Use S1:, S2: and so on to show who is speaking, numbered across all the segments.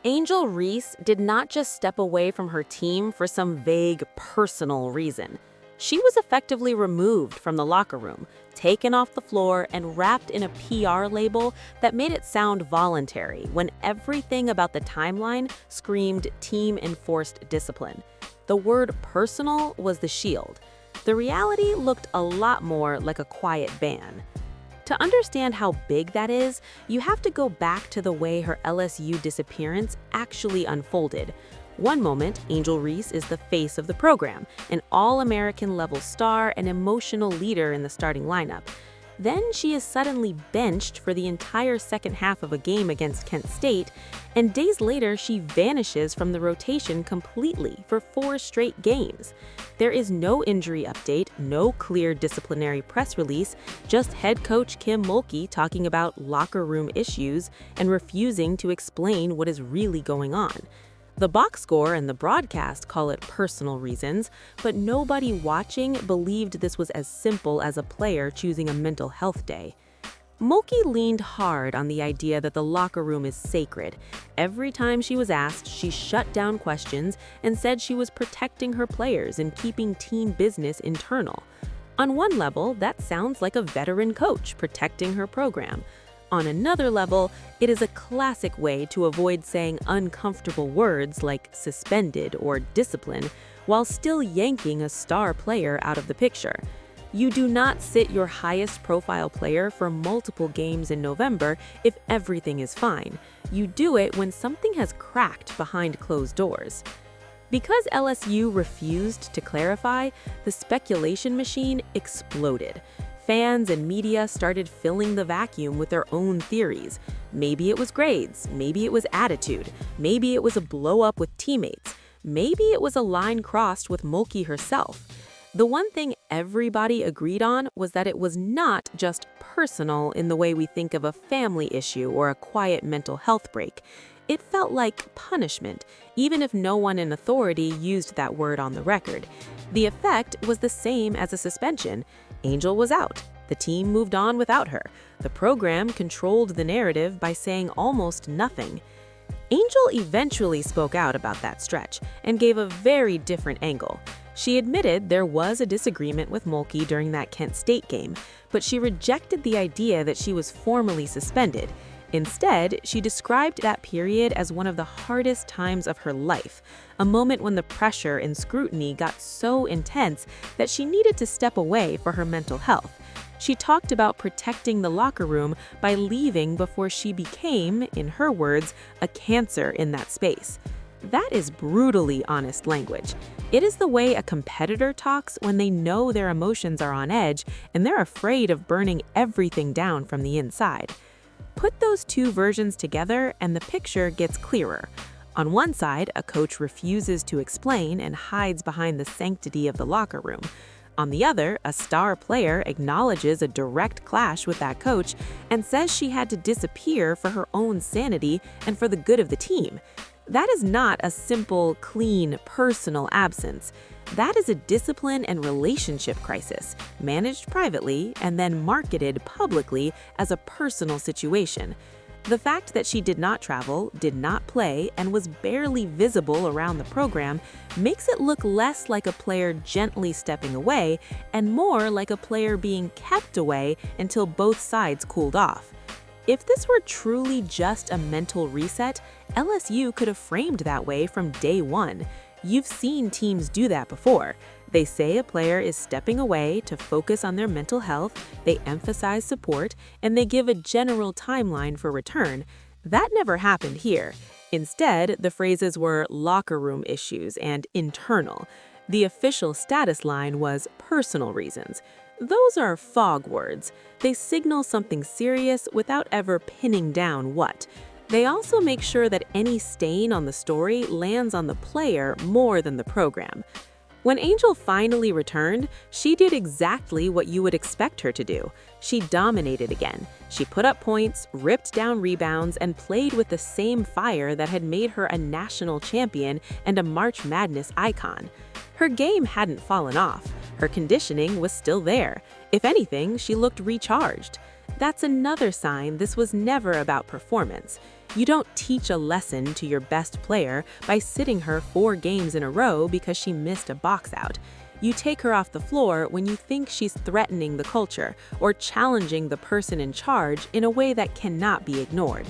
S1: Angel Reese did not just step away from her team for some vague personal reason. She was effectively removed from the locker room, taken off the floor, and wrapped in a PR label that made it sound voluntary when everything about the timeline screamed team-enforced discipline. The word personal was the shield. The reality looked a lot more like a quiet ban. To understand how big that is, you have to go back to the way her LSU disappearance actually unfolded. One moment, Angel Reese is the face of the program, an all-American level star and emotional leader in the starting lineup. Then she is suddenly benched for the entire second half of a game against Kent State, and days later she vanishes from the rotation completely for 4 straight games. There is no injury update, no clear disciplinary press release, just head coach Kim Mulkey talking about locker room issues and refusing to explain what is really going on. The box score and the broadcast call it personal reasons, but nobody watching believed this was as simple as a player choosing a mental health day. Mulkey leaned hard on the idea that the locker room is sacred. Every time she was asked, she shut down questions and said she was protecting her players and keeping team business internal. On one level, that sounds like a veteran coach protecting her program. On another level, it is a classic way to avoid saying uncomfortable words like suspended or discipline while still yanking a star player out of the picture. You do not sit your highest profile player for multiple games in November if everything is fine. You do it when something has cracked behind closed doors. Because LSU refused to clarify, the speculation machine exploded. Fans and media started filling the vacuum with their own theories. Maybe it was grades, maybe it was attitude, maybe it was a blow-up with teammates, maybe it was a line crossed with Mulkey herself. The one thing everybody agreed on was that it was not just personal in the way we think of a family issue or a quiet mental health break. It felt like punishment, even if no one in authority used that word on the record. The effect was the same as a suspension. Angel was out. The team moved on without her. The program controlled the narrative by saying almost nothing. Angel eventually spoke out about that stretch and gave a very different angle. She admitted there was a disagreement with Mulkey during that Kent State game, but she rejected the idea that she was formally suspended. Instead, she described that period as one of the hardest times of her life, a moment when the pressure and scrutiny got so intense that she needed to step away for her mental health. She talked about protecting the locker room by leaving before she became, in her words, a cancer in that space. That is brutally honest language. It is the way a competitor talks when they know their emotions are on edge and they're afraid of burning everything down from the inside. Put those two versions together and the picture gets clearer. On one side, a coach refuses to explain and hides behind the sanctity of the locker room. On the other, a star player acknowledges a direct clash with that coach and says she had to disappear for her own sanity and for the good of the team. That is not a simple, clean, personal absence. That is a discipline and relationship crisis, managed privately and then marketed publicly as a personal situation. The fact that she did not travel, did not play, and was barely visible around the program makes it look less like a player gently stepping away and more like a player being kept away until both sides cooled off. If this were truly just a mental reset, LSU could have framed that way from day one. You've seen teams do that before. They say a player is stepping away to focus on their mental health, they emphasize support, and they give a general timeline for return. That never happened here. Instead, the phrases were locker room issues and internal. The official status line was personal reasons. Those are fog words. They signal something serious without ever pinning down what. They also make sure that any stain on the story lands on the player more than the program. When Angel finally returned, she did exactly what you would expect her to do. She dominated again. She put up points, ripped down rebounds, and played with the same fire that had made her a national champion and a March Madness icon. Her game hadn't fallen off. Her conditioning was still there. If anything, she looked recharged. That's another sign this was never about performance. You don't teach a lesson to your best player by sitting her 4 games in a row because she missed a box out. You take her off the floor when you think she's threatening the culture or challenging the person in charge in a way that cannot be ignored.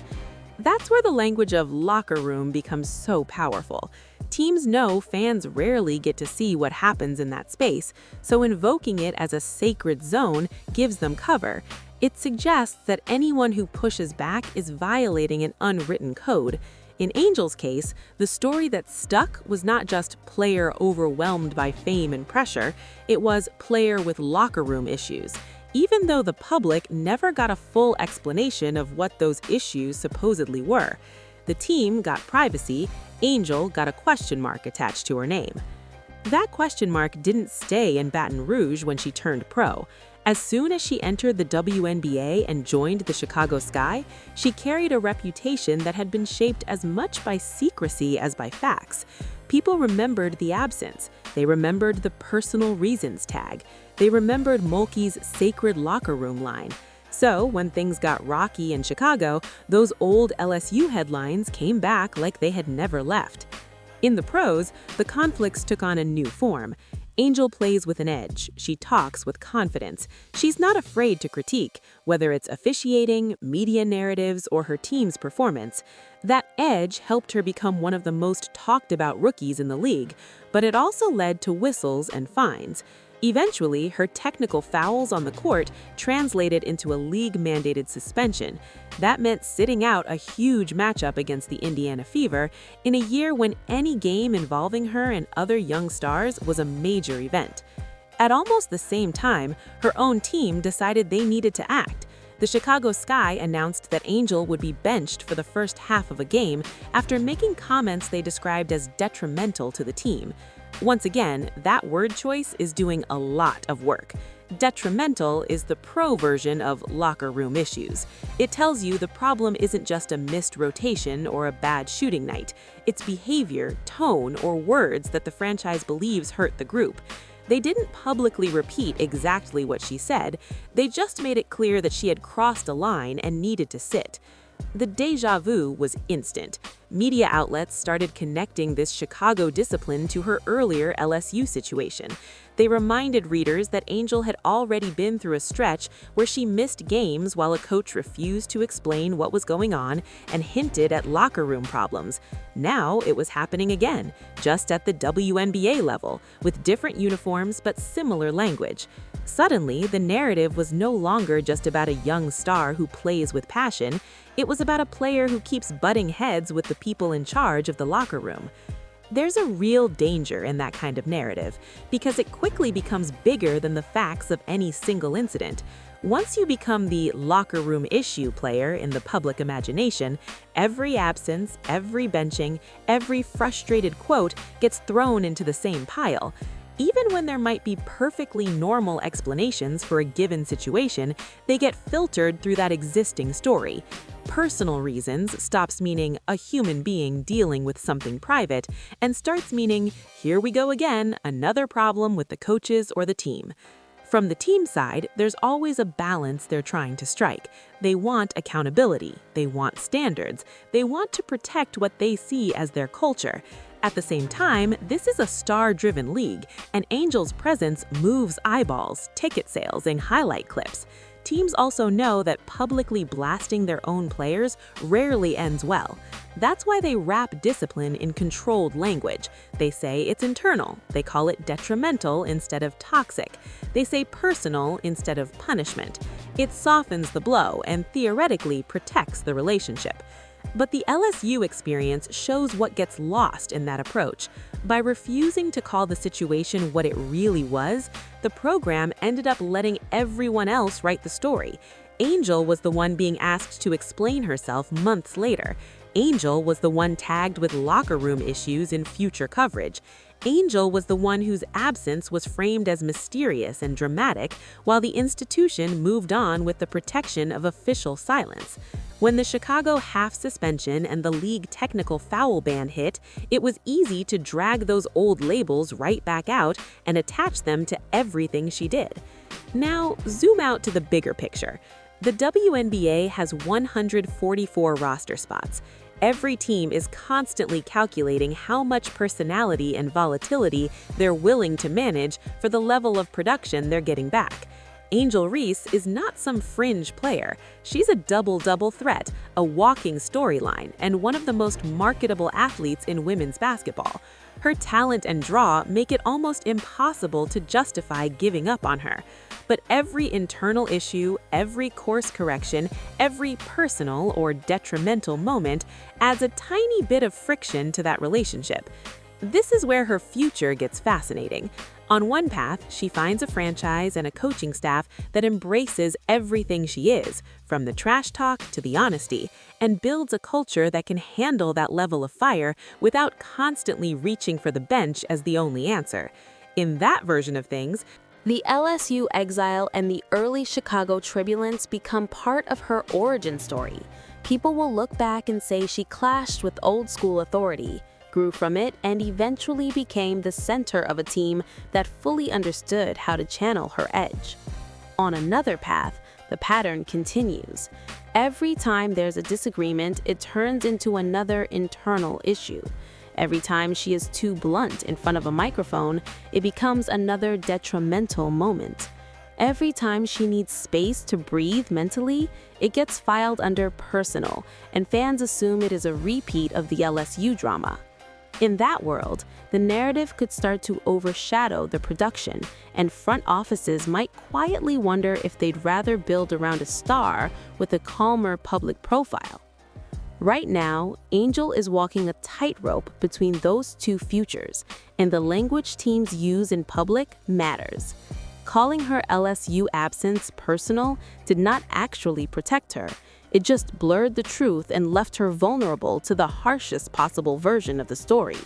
S1: That's where the language of locker room becomes so powerful. Teams know fans rarely get to see what happens in that space, so invoking it as a sacred zone gives them cover. It suggests that anyone who pushes back is violating an unwritten code. In Angel's case, the story that stuck was not just player overwhelmed by fame and pressure, it was player with locker room issues. Even though the public never got a full explanation of what those issues supposedly were. The team got privacy, Angel got a question mark attached to her name. That question mark didn't stay in Baton Rouge when she turned pro. As soon as she entered the WNBA and joined the Chicago Sky, she carried a reputation that had been shaped as much by secrecy as by facts. People remembered the absence. They remembered the personal reasons tag. They remembered Mulkey's sacred locker room line. So, when things got rocky in Chicago, those old LSU headlines came back like they had never left. In the pros, the conflicts took on a new form. Angel plays with an edge. She talks with confidence. She's not afraid to critique, whether it's officiating, media narratives, or her team's performance. That edge helped her become one of the most talked about rookies in the league, but it also led to whistles and fines. Eventually, her technical fouls on the court translated into a league-mandated suspension. That meant sitting out a huge matchup against the Indiana Fever in a year when any game involving her and other young stars was a major event. At almost the same time, her own team decided they needed to act. The Chicago Sky announced that Angel would be benched for the first half of a game after making comments they described as detrimental to the team. Once again, that word choice is doing a lot of work. Detrimental is the pro version of locker room issues. It tells you the problem isn't just a missed rotation or a bad shooting night. It's behavior, tone, or words that the franchise believes hurt the group. They didn't publicly repeat exactly what she said. They just made it clear that she had crossed a line and needed to sit. The déjà vu was instant. Media outlets started connecting this Chicago discipline to her earlier LSU situation. They reminded readers that Angel had already been through a stretch where she missed games while a coach refused to explain what was going on and hinted at locker room problems. Now it was happening again, just at the WNBA level, with different uniforms but similar language. Suddenly, the narrative was no longer just about a young star who plays with passion. It was about a player who keeps butting heads with the people in charge of the locker room. There's a real danger in that kind of narrative, because it quickly becomes bigger than the facts of any single incident. Once you become the locker room issue player in the public imagination, every absence, every benching, every frustrated quote gets thrown into the same pile. Even when there might be perfectly normal explanations for a given situation, they get filtered through that existing story. Personal reasons stops meaning a human being dealing with something private and starts meaning, here we go again, another problem with the coaches or the team. From the team side, there's always a balance they're trying to strike. They want accountability, they want standards, they want to protect what they see as their culture. At the same time, this is a star-driven league, and Angel's presence moves eyeballs, ticket sales, and highlight clips. Teams also know that publicly blasting their own players rarely ends well. That's why they wrap discipline in controlled language. They say it's internal. They call it detrimental instead of toxic. They say personal instead of punishment. It softens the blow and theoretically protects the relationship. But the LSU experience shows what gets lost in that approach. By refusing to call the situation what it really was, the program ended up letting everyone else write the story. Angel was the one being asked to explain herself months later. Angel was the one tagged with locker room issues in future coverage. Angel was the one whose absence was framed as mysterious and dramatic, while the institution moved on with the protection of official silence. When the Chicago half suspension and the league technical foul ban hit, it was easy to drag those old labels right back out and attach them to everything she did. Now, zoom out to the bigger picture. The WNBA has 144 roster spots. Every team is constantly calculating how much personality and volatility they're willing to manage for the level of production they're getting back. Angel Reese is not some fringe player. She's a double-double threat, a walking storyline, and one of the most marketable athletes in women's basketball. Her talent and draw make it almost impossible to justify giving up on her. But every internal issue, every course correction, every personal or detrimental moment adds a tiny bit of friction to that relationship. This is where her future gets fascinating. On one path, she finds a franchise and a coaching staff that embraces everything she is, from the trash talk to the honesty, and builds a culture that can handle that level of fire without constantly reaching for the bench as the only answer. In that version of things, the LSU exile and the early Chicago turbulence become part of her origin story. People will look back and say she clashed with old-school authority, grew from it, and eventually became the center of a team that fully understood how to channel her edge. On another path, the pattern continues. Every time there's a disagreement, it turns into another internal issue. Every time she is too blunt in front of a microphone, it becomes another detrimental moment. Every time she needs space to breathe mentally, it gets filed under personal, and fans assume it is a repeat of the LSU drama. In that world, the narrative could start to overshadow the production, and front offices might quietly wonder if they'd rather build around a star with a calmer public profile. Right now, Angel is walking a tightrope between those two futures, and the language teams use in public matters. Calling her LSU absence personal did not actually protect her. It just blurred the truth and left her vulnerable to the harshest possible version of the story.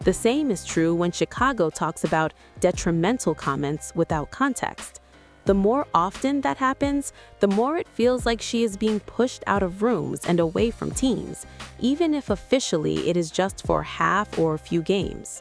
S1: The same is true when Chicago talks about detrimental comments without context. The more often that happens, the more it feels like she is being pushed out of rooms and away from teams, even if officially it is just for half or a few games.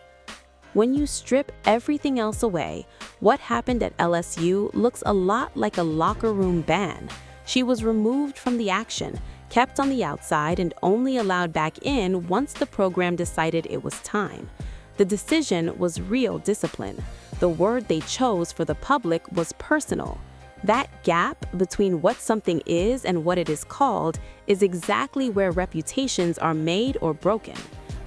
S1: When you strip everything else away, what happened at LSU looks a lot like a locker room ban. She was removed from the action, kept on the outside, and only allowed back in once the program decided it was time. The decision was real discipline. The word they chose for the public was personal. That gap between what something is and what it is called is exactly where reputations are made or broken.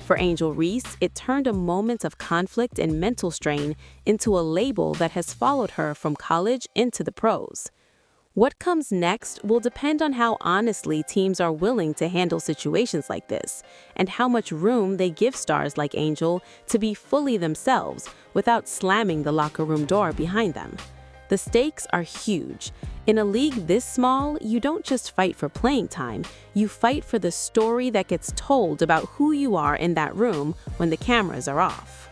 S1: For Angel Reese, it turned a moment of conflict and mental strain into a label that has followed her from college into the pros. What comes next will depend on how honestly teams are willing to handle situations like this, and how much room they give stars like Angel to be fully themselves without slamming the locker room door behind them. The stakes are huge. In a league this small, you don't just fight for playing time, you fight for the story that gets told about who you are in that room when the cameras are off.